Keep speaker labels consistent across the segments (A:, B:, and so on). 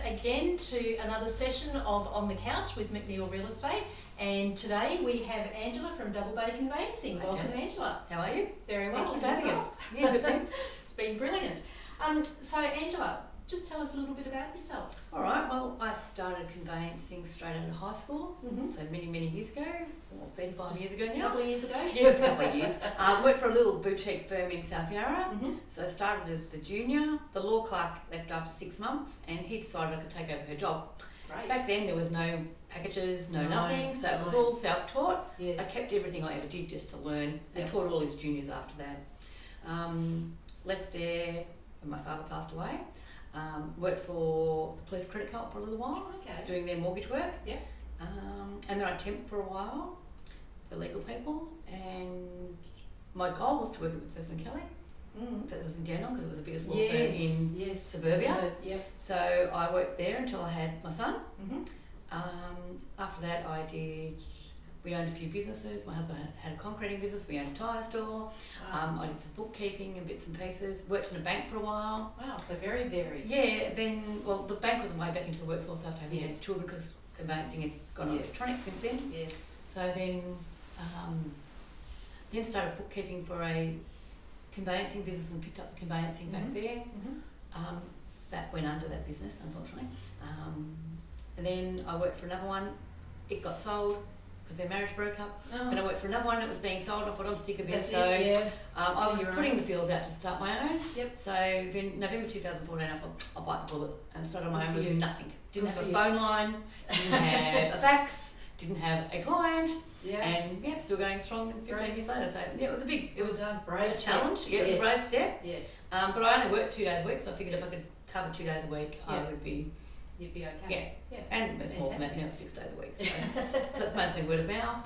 A: again to another session of On the Couch with McNeill Real Estate. And today we have Angela from Double Bay Conveyancing. Welcome, Angela.
B: How are you?
A: Very well.
B: Thank you for having us.
A: Yeah, good, thanks. It's been brilliant. So, Angela, just tell us a little bit about yourself.
B: All right, well, I started conveyancing straight out of high school, so many years ago, or 35 years ago now.
A: A couple of years ago?
B: Yes, a couple of years. Worked for a little boutique firm in South Yarra. So I started as the junior. The law clerk left after 6 months and he decided I could take over her job.
A: Great.
B: Back then there was no packages, nothing, so it was all self-taught.
A: Yes.
B: I kept everything I ever did just to learn and taught all his juniors after that. Left there when my father passed away. Worked for the police credit card for a little while, doing their mortgage work. And then I temped for a while for legal people, and my goal was to work at First and Kelly. That was in Dandenong because it was the biggest law firm in suburbia. So I worked there until I had my son. After that we owned a few businesses. My husband had a concreting business, we owned a tyre store. I did some bookkeeping and bits and pieces, worked in a bank for a while.
A: Wow, so very varied.
B: Yeah, then, well, the bank was on my way back into the workforce after having had children because conveyancing had gone on electronic since then. So then started bookkeeping for a conveyancing business and picked up the conveyancing back there. That went under, that business, unfortunately. And then I worked for another one. It got sold because their marriage broke up. Then I worked for another one that was being sold. I thought, I'm sick of this. I was putting the feelers out to start my own. So in November 2014, I thought, I'll bite the bullet and started on my own with nothing. Didn't have a phone line, didn't have a fax, didn't have a client. And still going strong 15 years later. So it was a big, it was a challenge. It was a brave step. But I only worked 2 days a week, so I figured if I could cover 2 days a week, I would be.
A: You'd be okay.
B: And it's more than that now, 6 days a week. So it's mostly word of mouth.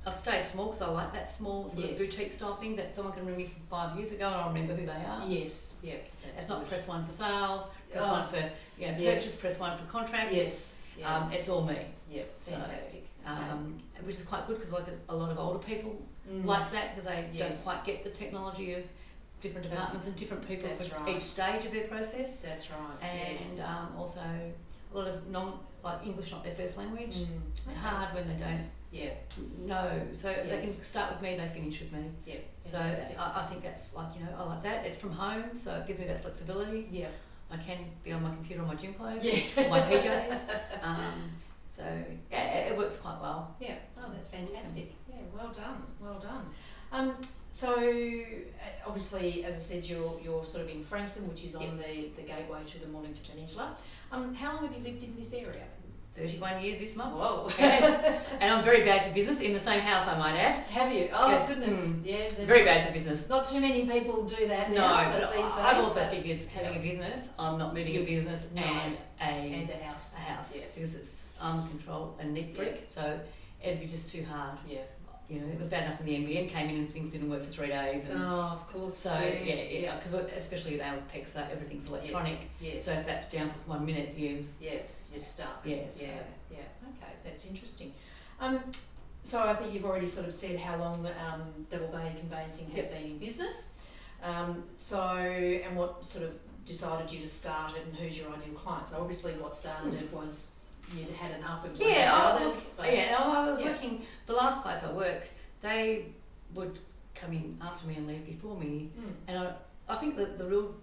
B: I've stayed small because I like that small sort of boutique style thing that someone can ring me from 5 years ago and I'll remember who they are. It's not press one for sales, press one for purchase, press one for contracts. It's all me.
A: Fantastic.
B: Which is quite good because like a lot of older people like that because they don't quite get the technology of different departments and different people for each stage of their process. And also a lot of English not their first language. It's hard when they don't know. So they can start with me, they finish with me. So I think that's like, I like that. It's from home, so it gives me that flexibility. I can be on my computer on my gym clothes, my PJs. So it works quite well.
A: Oh, that's fantastic. Well done, well done. So obviously, as I said, you're sort of in Frankston, which is on the gateway to the Mornington Peninsula. How long have you lived in this area?
B: 31 years this month.
A: Whoa.
B: And I'm very bad for business, in the same house I might add.
A: Have you? Oh goodness.
B: Very bad for business.
A: Not too many people do that now,
B: but
A: these days.
B: I've also figured having a business, I'm not moving a business and a
A: house.
B: Because I'm a control and neat freak, so it'd be just too hard. It was bad enough when the NBN came in and things didn't work for 3 days. And
A: of course.
B: So because especially now with PEX, so everything's electronic. So if that's down for 1 minute, you're
A: stuck.
B: Okay,
A: that's interesting. So I think you've already sort of said how long Double Bay Conveyancing has been in business. And what sort of decided you to start it, and who's your ideal client? So obviously what started it was you'd had enough of others.
B: I was working, the last place I worked, they would come in after me and leave before me. And I think that the real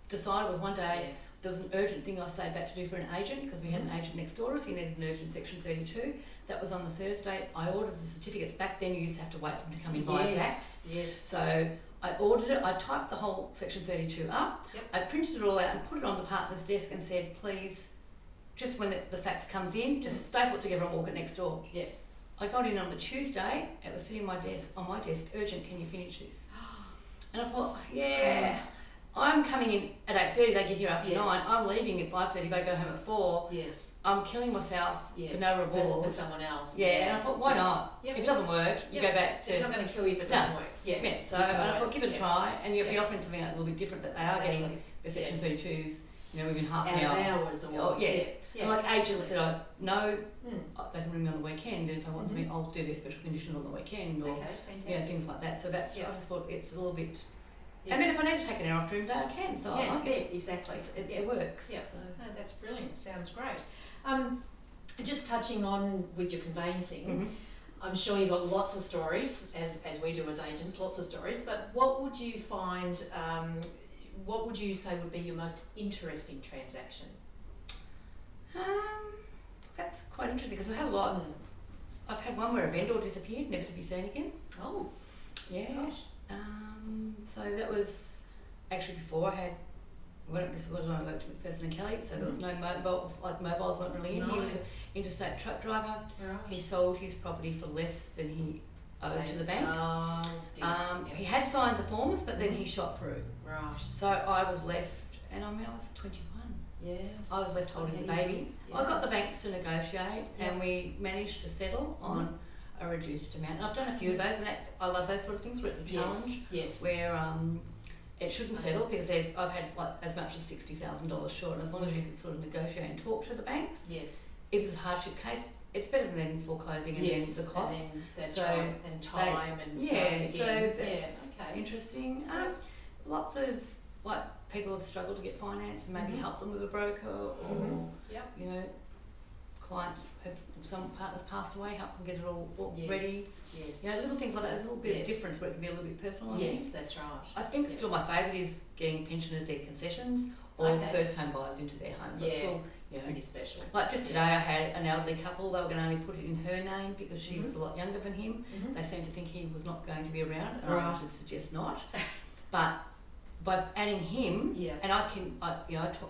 B: decider was one day, there was an urgent thing I stayed back to do for an agent because we had an agent next door to us. He needed an urgent section 32. That was on the Thursday. I ordered the certificates. Back then you used to have to wait for them to come in via fax. So I ordered it. I typed the whole section 32 up. I printed it all out and put it on the partner's desk and said, please, just when the fax comes in, just staple it together and walk it next door. I got in on the Tuesday. It was sitting on my desk. Urgent, can you finish this? And I thought, I'm coming in at 8:30, they get here after 9, I'm leaving at 5:30, they go home at 4. I'm killing myself for no reward.
A: For someone else.
B: And I thought, why not? If it doesn't work, you go back to...
A: It's not going to kill you if it doesn't work.
B: So and I thought, give it a try, and you'll be offering something a little bit different, but they are getting the section 32s, within half an hour.
A: Hours or...
B: And like agents said, no, they can ring me on the weekend, and if I want something, I'll do their special conditions on the weekend, or things like that. So that's, I just thought it's a little bit I mean, if I need to take an hour off during the day, I can. So I like it.
A: Exactly.
B: It works.
A: Yeah,
B: so.
A: no, that's brilliant. Sounds great. Just touching on with your conveyancing, I'm sure you've got lots of stories, as we do as agents, lots of stories. But what would you find? What would you say would be your most interesting transaction?
B: That's quite interesting because I've had a lot. I've had one where a vendor disappeared, never to be seen again.
A: Oh,
B: yeah.
A: Gosh.
B: So that was actually before I had. This was when I worked with Person and Kelly, so there was no mobiles. Like mobiles weren't really in.
A: No.
B: He was an interstate truck driver.
A: Right.
B: He sold his property for less than he owed to the bank.
A: Oh, dear.
B: He had signed the forms, but then he shot through.
A: Right.
B: So I was left, and I mean I was 21.
A: Yes.
B: I was left holding the baby.
A: Yeah.
B: I got the banks to negotiate, and we managed to settle on a reduced amount. And I've done a few of those, and I love those sort of things where it's a challenge.
A: Yes.
B: Where it shouldn't settle because I've had like as much as $60,000 short, and as long as you can sort of negotiate and talk to the banks.
A: Yes. If
B: it's a hardship case, it's better than foreclosing and then the cost.
A: And then that's right. And time and stuff.
B: Yeah. So that's
A: okay.
B: interesting. Lots of like people have struggled to get finance and maybe help them with a broker or you know, clients have some partners passed away, help them get it all ready.
A: Yes.
B: You know, little things like that. There's a little bit of difference where it can be a little bit personal.
A: Yes, that's right.
B: I think still my favourite is getting pensioners their concessions or first home buyers into their homes. That's still, you know,
A: pretty special.
B: Like just today I had an elderly couple, they were going to only put it in her name because she was a lot younger than him. They seemed to think he was not going to be around, and I would suggest not. But by adding him, and I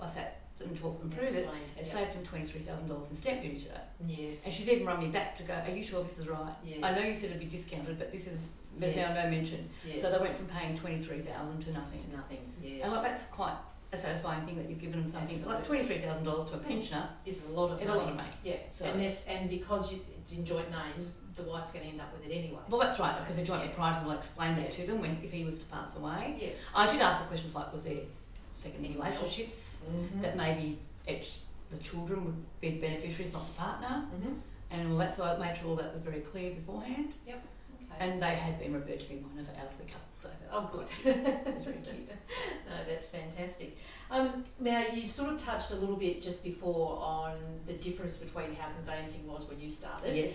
B: sat and talk them through it. It saved them $23,000 in stamp duty today.
A: Yes.
B: And she's even run me back to go, are you sure this is right?
A: Yes.
B: I know you said it'd be discounted, but this is, there's now no mention.
A: Yes.
B: So they went from paying $23,000 to nothing.
A: To nothing, yes.
B: And like that's quite a satisfying thing that you've given them something.
A: Absolutely.
B: Like $23,000 to a pensioner
A: is a lot of money.
B: a lot of money.
A: Yeah.
B: So,
A: and because it's in joint names, the wife's going to end up with it anyway.
B: Well, that's right, because they're joint proprietors, will explain that to them if he was to pass away.
A: Yes.
B: I did ask the questions like, was there second relationships that maybe the children would be the beneficiaries, not the partner, and all that. So I made sure all that was very clear beforehand.
A: Yep. Okay.
B: And they had been referred to me one of the elderly couples, so that was
A: good.
B: It was very cute.
A: No, that's fantastic. Now you sort of touched a little bit just before on the difference between how conveyancing was when you started,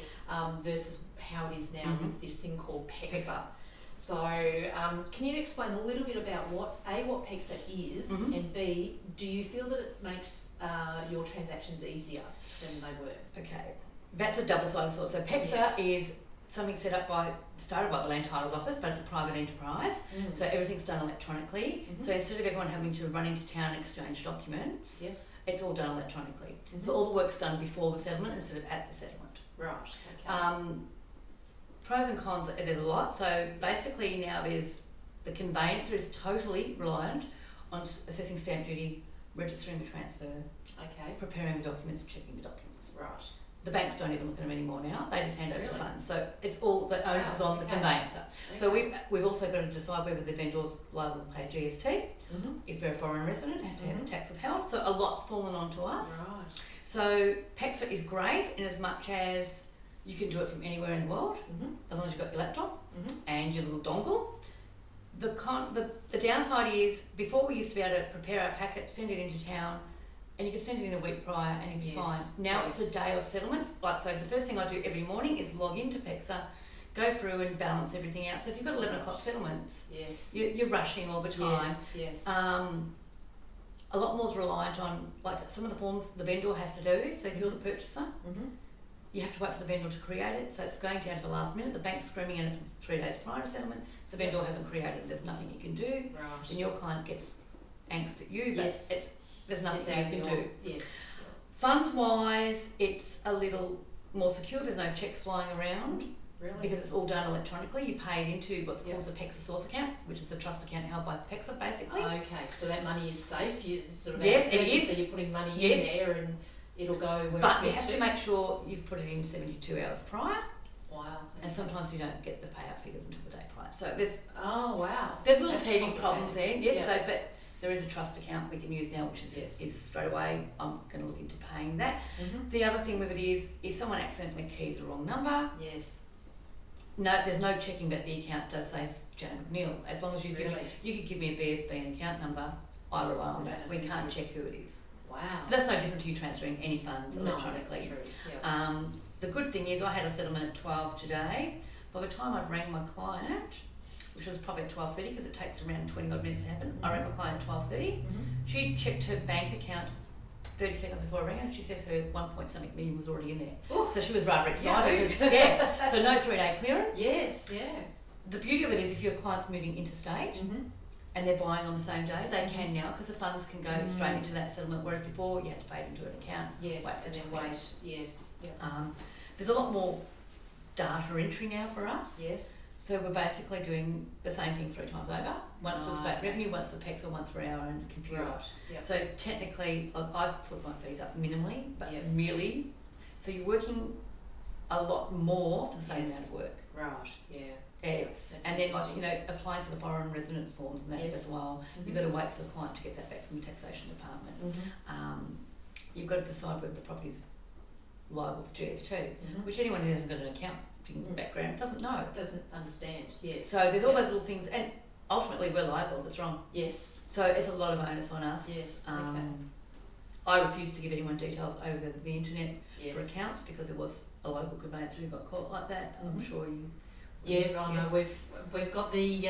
A: versus how it is now with this thing called PEXA. So, can you explain a little bit about what PEXA is, and B, do you feel that it makes your transactions easier than they were?
B: Okay, that's a double-sided sword. So PEXA is something started by the Land Titles Office, but it's a private enterprise, so everything's done electronically. So instead of everyone having to run into town and exchange documents, it's all done electronically. So all the work's done before the settlement instead of at the settlement.
A: Right, okay.
B: Pros and cons, there's a lot. So basically now the conveyancer is totally reliant on assessing stamp duty, registering the transfer, preparing the documents, checking the documents.
A: Right.
B: The banks don't even look at them anymore now. They just hand over the funds. So it's all the onus is on the conveyancer. So we've also got to decide whether the vendor's liable to pay GST. If they're a foreign resident, have to have the tax withheld. So a lot's fallen onto us. Right. So PEXA is great in as much as you can do it from anywhere in the world, as long as you've got your laptop and your little dongle. The downside is, before we used to be able to prepare our packet, send it into town, and you could send it in a week prior and it'd be fine. Now it's a day of settlement. So the first thing I do every morning is log into PEXA, go through and balance everything out. So if you've got 11 o'clock settlements, you're rushing all the time. A lot more is reliant on, like, some of the forms the vendor has to do. So if you're the purchaser, you have to wait for the vendor to create it. So it's going down to the last minute. The bank's screaming in it for 3 days prior to settlement. The vendor hasn't created it. There's nothing you can do. Right. And your client gets angst at you, but there's nothing you can do. Funds-wise, it's a little more secure. There's no checks flying around. Really? Because it's all done electronically. You pay it into what's called the PEXA source account, which is the trust account held by PEXA, basically. Okay, so that money is safe. You sort of as a purchaser, you're putting money in there and it'll go where it's meant to. But you have to make sure you've put it in 72 hours prior. Wow. Okay. And sometimes you don't get the payout figures until the day prior. So there's there's little teething problems there. Yes. So but there is a trust account we can use now, which is straight away. I'm going to look into paying that. The other thing with it is, if someone accidentally keys the wrong number, No, there's no checking that the account does say it's Jane McNeill. As long as you could give me a BSB and account number, I rely on that. We can't check who it is.
A: Wow.
B: But that's no different to you transferring any funds electronically.
A: That's true. Yep.
B: The good thing is I had a settlement at 12 today. By the time I rang my client, which was probably at 12:30 because it takes around 20 odd minutes to happen, I rang my client at 12:30. She checked her bank account 30 seconds before I rang her, and she said her 1-point-something million was already in there. Ooh. So she was rather excited. So no 3-day clearance.
A: Yes, yeah.
B: The beauty of it is if your client's moving interstate and they're buying on the same day, they can now because the funds can go straight into that settlement, whereas before you had to pay it into an account.
A: Yes, and then wait. Yes. Yep.
B: There's a lot more data entry now for us.
A: Yes.
B: So we're basically doing the same thing 3 times over. Once for state revenue, once for PEX, or once for our own computer.
A: Right. Yep.
B: So technically, I've put my fees up minimally, but really, so you're working a lot more for the same amount of work.
A: Right. Yeah.
B: And then, like, applying for the foreign residence forms and that as well. You've got to wait for the client to get that back from the taxation department. You've got to decide whether the property's liable for GST, which anyone who hasn't got an accounting background doesn't know.
A: Doesn't understand. Yes.
B: So there's all those little things, and ultimately we're liable if it's wrong. Yes. So it's a lot of onus on us.
A: Yes.
B: I refuse to give anyone details over the internet for accounts because there was a local conveyancer who got caught like that. I'm sure you.
A: Yeah, I know. We've got the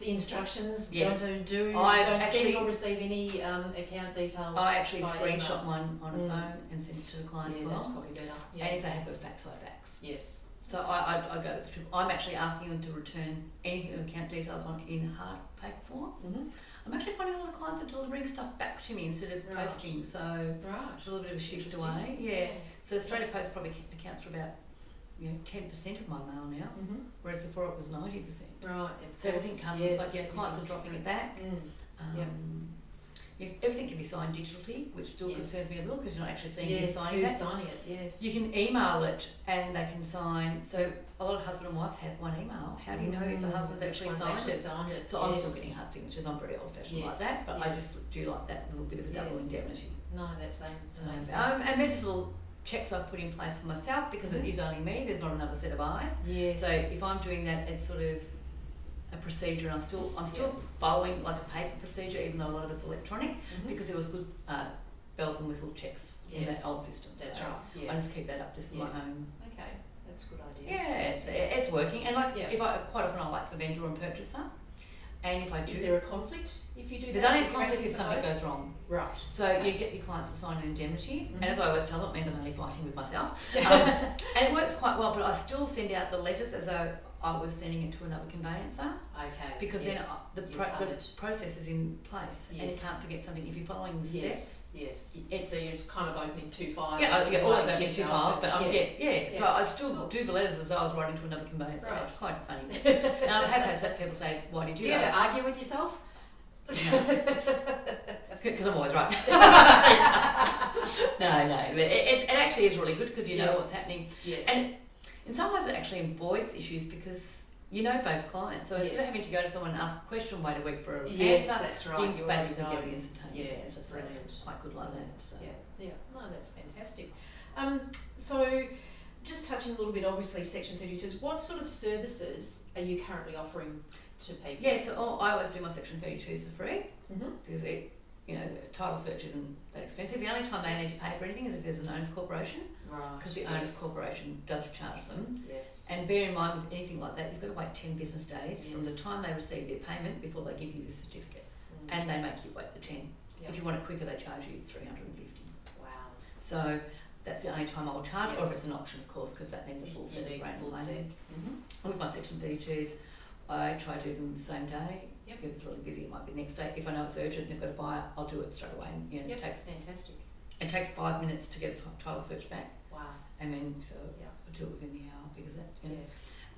A: instructions.
B: Yes.
A: Don't send or receive any account details.
B: I actually screenshot mine on a phone and send it to the client as well.
A: That's probably better. Yeah.
B: And if they have got a fax, I fax.
A: Yes.
B: So I go with the triple. I'm actually asking them to return anything with account details on in hard paper form. I'm actually finding a lot of clients are delivering stuff back to me instead of posting. So it's a little bit of a shift away. Yeah. So Australia Post probably accounts for about 10% of my mail now, whereas before it was 90%.
A: Right.
B: So everything comes, but clients are dropping it back. Everything can be signed digitally, which still concerns me a little because you're not actually seeing who's signing
A: who's signing it. Yes.
B: You can email it and they can sign. So a lot of husband and wives have one email. How do you know if the husband's actually signed it? So I'm still getting hard signatures. I'm very old-fashioned like that, but I just do like that little bit of a double indemnity.
A: No, that's makes sense.
B: And they're just little checks I've put in place for myself because it is only me. There's not another set of eyes. Yes. So if I'm doing that, it's sort of a procedure. I'm still following like a paper procedure, even though a lot of it's electronic, because there was good bells and whistle checks in that old system.
A: That's right. Yeah.
B: I just keep that up just for my own.
A: Okay, that's a good idea.
B: Yeah, it's working. And if quite often I like for vendor and purchaser. And if I do,
A: is there a conflict if you do that?
B: There's only a conflict if something goes wrong.
A: Right.
B: So you get your clients to sign an indemnity, and as I always tell them, it means I'm only fighting with myself. And it works quite well, but I still send out the letters as though I was sending it to another conveyancer. Okay. Because then the process is in place, and you can't forget something. If you're following the steps,
A: so you're just kind of opening 2 files.
B: Yeah, always opening 2 files, but So I still do the letters as though I was writing to another conveyancer. Right. It's quite funny. And I have had people say, "Why did you?"
A: Do you ever argue with yourself?
B: Because I'm always right. No, but it actually is really good because you know what's happening. Yes. And in some ways it actually avoids issues because you know both clients. So instead of having to go to someone and ask a question, wait a week for an answer,
A: that's right.
B: You basically get an instantaneous answer. So it's quite good like that. So.
A: Yeah. No, that's fantastic. So just touching a little bit, obviously Section 32s, what sort of services are you currently offering to people?
B: Yeah, so I always do my Section 32s for free because title search isn't that expensive. The only time they need to pay for anything is if there's an Onus corporation, because the Onus corporation does charge them. Yes. And bear in mind with anything like that, you've got to wait 10 business days from the time they receive their payment before they give you the certificate, and they make you wait the 10. Yep. If you want it quicker, they charge you $350. Wow. So that's the only time I'll charge, or if it's an auction, of course, because that needs a full set of brain With my Section 32s, I try to do them the same day. If it's really busy, it might be next day. If I know it's urgent and they've got to buy it, I'll do it straight away. And, it takes
A: fantastic.
B: It takes 5 minutes to get a title search back.
A: Wow.
B: And then I'll do it within the hour because that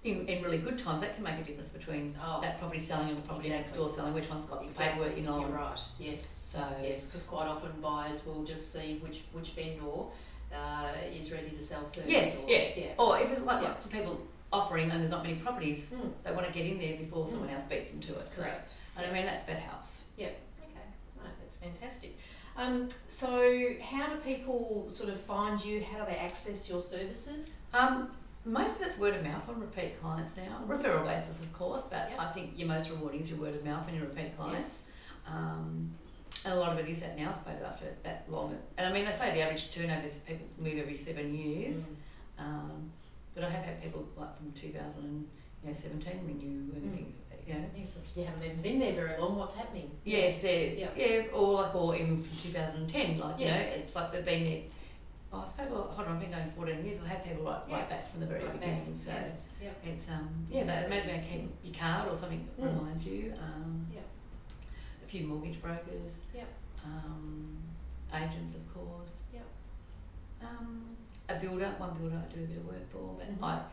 B: in really good times that can make a difference between that property selling and the property next door selling. Which one's got the paperwork in line?
A: You're right. Yes. So because quite often buyers will just see which vendor is ready to sell first.
B: Yes. Or if it's like to people offering and there's not many properties, they want to get in there before someone else beats them to it.
A: Correct.
B: And I mean that helps.
A: Yeah. Okay. No, that's fantastic. So how do people sort of find you? How do they access your services?
B: Most of it's word of mouth on repeat clients now. Referral basis, of course, but
A: Yep.
B: I think your most rewarding is your word of mouth and your repeat clients.
A: Yes.
B: And a lot of it is that now, I suppose, after that long. And I mean, they say the average turnover is people move every 7 years. But I have had people like from 2017 renew and think, you know.
A: You haven't even been there very long. What's happening?
B: Yes, or even from 2010, like you know, it's like they've been there. Oh, I suppose, hold on, I've been going 14 years. I've had people right back from the very beginning. So
A: yes.
B: it's that maybe they keep your card or something that reminds you. A few mortgage brokers. Agents, of course. A builder, one builder I do a bit of work for, but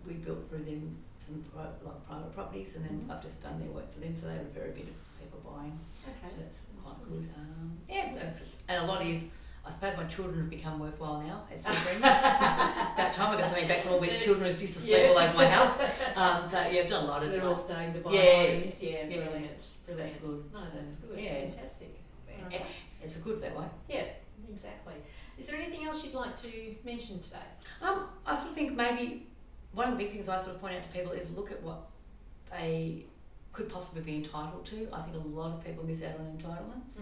B: we built through them some private properties, and then I've just done their work for them, so they have a very bit of people buying.
A: Okay.
B: So that's quite good. And a lot is, I suppose my children have become worthwhile now as my friends. About time I got something back from all these children who used to sleep all over my house. So I've done a lot of
A: they're
B: that.
A: all starting to buy homes. Brilliant.
B: So that's good.
A: No, that's good.
B: Yeah.
A: Fantastic.
B: It's a good that way.
A: Yeah, exactly. Is there anything else you'd like to mention today?
B: I sort of think maybe one of the big things I sort of point out to people is look at what they could possibly be entitled to. I think a lot of people miss out on entitlements.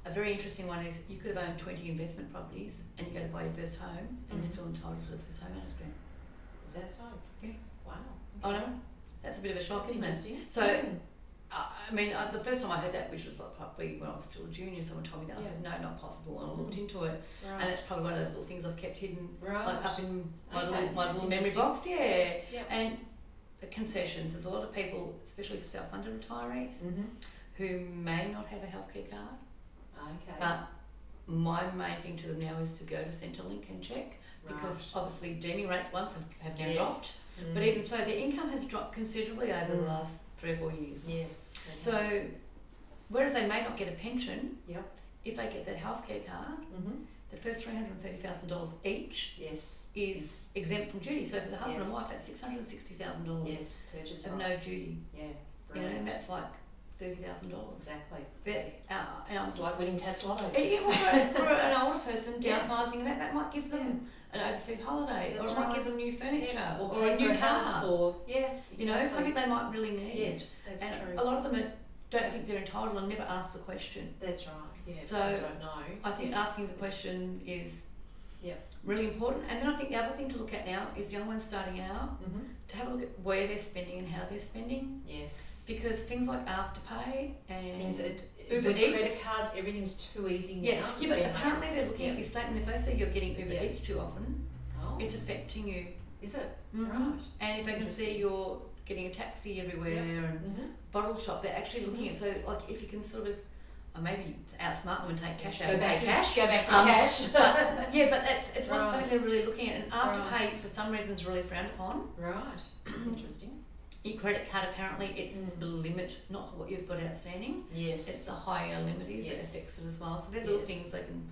B: A very interesting one is you could have owned 20 investment properties and you go to buy your first home and you're still entitled to the first home owners grant.
A: Is that so?
B: Yeah.
A: Wow.
B: I know. That's a bit of a shock,
A: That's
B: isn't
A: interesting.
B: it? So, I mean, the first time I heard that, which was like probably when I was still a junior, someone told me that. I said, no, not possible. And I looked into it.
A: Right.
B: And that's probably one of those little things I've kept hidden like up in my little memory box. And the concessions. There's a lot of people, especially for self-funded retirees, who may not have a healthcare card.
A: Okay.
B: But my main thing to them now is to go to Centrelink and check, because obviously deeming rates once have now dropped. But even so, their income has dropped considerably over the last 3 or 4 years.
A: Yes.
B: So, whereas they may not get a pension, if they get that healthcare card, the first $330,000 each is exempt from duty. So, if it's a husband and wife, that's $660,000
A: yes, purchase
B: of no duty.
A: Yeah,
B: you know,
A: brilliant.
B: and that's like $30,000.
A: Exactly.
B: But
A: It's like winning Tats Lotto.
B: For an older person downsizing, and that might give them an overseas holiday, or it might give them new furniture, or a new car,
A: or
B: you know, something they might really need.
A: Yes, that's true.
B: A lot of them don't think they're entitled and never ask the question.
A: That's right. Yeah.
B: So
A: they don't know.
B: I think asking the question is really important. And then I think the other thing to look at now is young ones starting out to have a look at where they're spending and how they're spending.
A: Yes.
B: Because things like Afterpay and
A: things that
B: Uber
A: with
B: Eats,
A: credit cards, everything's too easy now.
B: But apparently they're looking at your statement. If they see you're getting Uber Eats too often, it's affecting you.
A: Is it?
B: Right. And if
A: That's
B: they can see you're getting a taxi everywhere and bottle shop, they're actually looking at, so like if you can sort of, or maybe outsmart them and take cash out and pay cash.
A: Go back to cash.
B: But it's something they're really looking at. And Afterpay for some reason is really frowned upon.
A: Right. That's interesting.
B: Your credit card, apparently it's the limit, not what you've got outstanding.
A: Yes.
B: It's the higher limit that affects it as well. So they're little things they can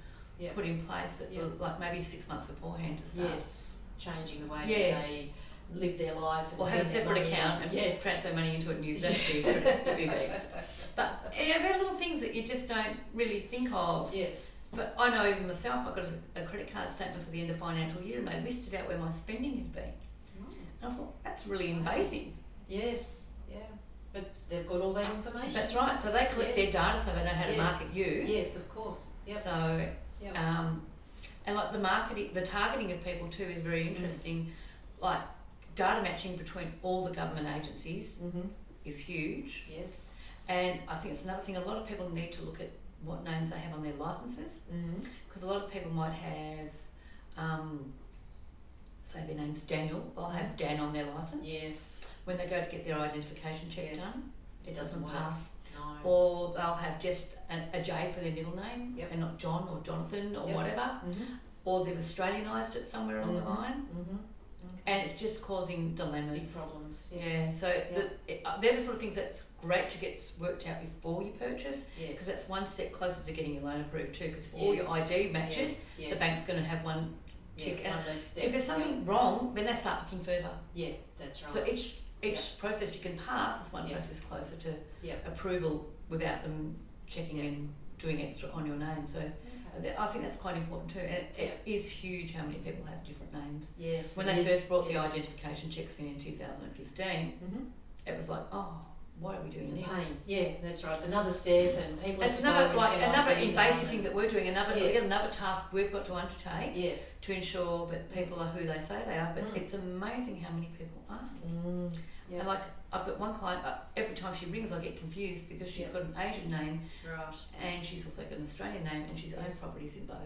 B: put in place at like maybe 6 months beforehand to start.
A: Yes. Changing the way that they live their life. And
B: or have a separate account and transfer money into it and use that for your credit. But there are little things that you just don't really think of.
A: Yes.
B: But I know even myself, I got a credit card statement for the end of financial year and they listed out where my spending had been. And I thought, that's really invasive.
A: Yes, but they've got all that information.
B: That's right. So they collect their data so they know how to market you.
A: Yes, of course. Yep.
B: So, and like the targeting of people too is very interesting. Like data matching between all the government agencies is huge.
A: Yes.
B: And I think it's another thing. A lot of people need to look at what names they have on their licenses, because a lot of people might have, say their name's Daniel. They'll have Dan on their license.
A: Yes.
B: When they go to get their identification check done, it doesn't pass.
A: No.
B: Or they'll have just a J for their middle name and not John or Jonathan or whatever. Or they've Australianised it somewhere along the line. And it's just causing dilemmas.
A: Big problems.
B: So they're the sort of things that's great to get worked out before you purchase, because that's one step closer to getting your loan approved too, because all your ID matches, the bank's going to have one tick. And if there's something wrong, then they start looking further.
A: Yeah, that's right.
B: So each process you can pass is one process closer to approval without them checking and doing extra on your name. So I think that's quite important too. And it is huge how many people have different names.
A: Yes.
B: When they first brought the identification checks in 2015, it was like, oh, why are we doing this?
A: It's a pain. Yeah, that's right. It's another step, and people.
B: It's another invasive thing that we're doing. Another task we've got to undertake.
A: Yes.
B: To ensure that people are who they say they are. But it's amazing how many people aren't. Yep. And like I've got one client. Every time she rings, I get confused because she's got an Asian name,
A: right,
B: and she's also got an Australian name, and she's owned properties in both.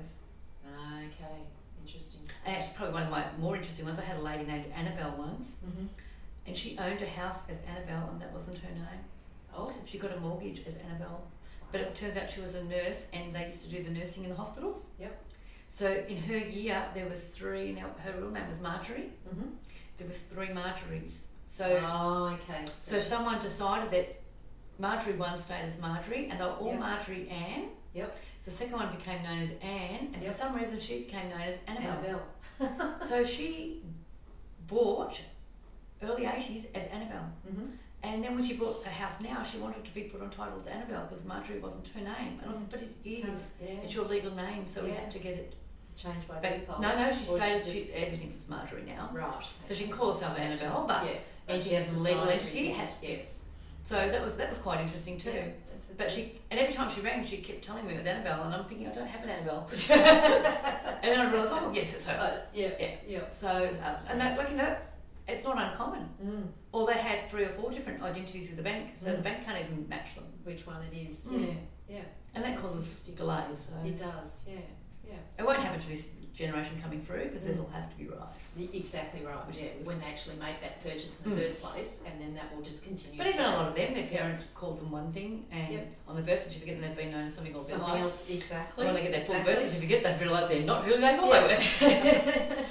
A: Okay, interesting.
B: And actually, probably one of my more interesting ones. I had a lady named Annabelle once. And she owned a house as Annabelle, and that wasn't her name.
A: Oh.
B: She got a mortgage as Annabelle. But it turns out she was a nurse, and they used to do the nursing in the hospitals.
A: Yep.
B: So in her year, there was 3. Now, her real name was Marjorie. There was 3 Marjories. So,
A: okay.
B: So someone decided that Marjorie 1 stayed as Marjorie, and they were all Marjorie Ann.
A: Yep.
B: So the second one became known as Anne, and for some reason she became known as Annabelle. So she bought early 80s as Annabelle. And then when she bought a house now, she wanted to be put on title as Annabelle because Marjorie wasn't her name. And I said, but it is. It's your legal name, so we had to get it
A: changed by
B: default. No, she stayed. Everything's Marjorie now.
A: Right.
B: So she can call herself Annabelle, but
A: and
B: she has a legal entity.
A: Yes.
B: So that was quite interesting too. But and every time she rang, she kept telling me it was Annabelle, and I'm thinking I don't have an Annabelle. And then I realised, oh yes, it's her.
A: Yeah.
B: So and that it's not uncommon. Or they have 3 or 4 different identities with the bank, so the bank can't even match them.
A: Which one it is? Yeah.
B: And that causes delays. So
A: it does. Yeah.
B: It won't happen to this generation coming through because these will have to be right.
A: Exactly right. When they actually make that purchase in the first place, and then that will just continue.
B: But even a lot of them, their parents called them one thing, and on the birth certificate, they've been known as something all their life.
A: Something else, exactly.
B: When they get their full birth certificate, they realise they're not who they thought they were.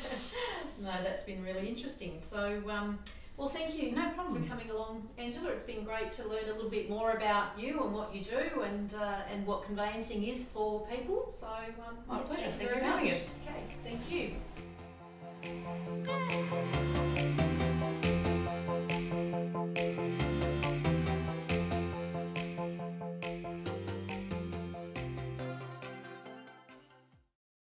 A: No, that's been really interesting. So, well, thank you.
B: No problem
A: for coming along, Angela. It's been great to learn a little bit more about you and what you do, and what conveyancing is for people. So,
B: my pleasure. Thank you for having us.
A: Okay, thank you.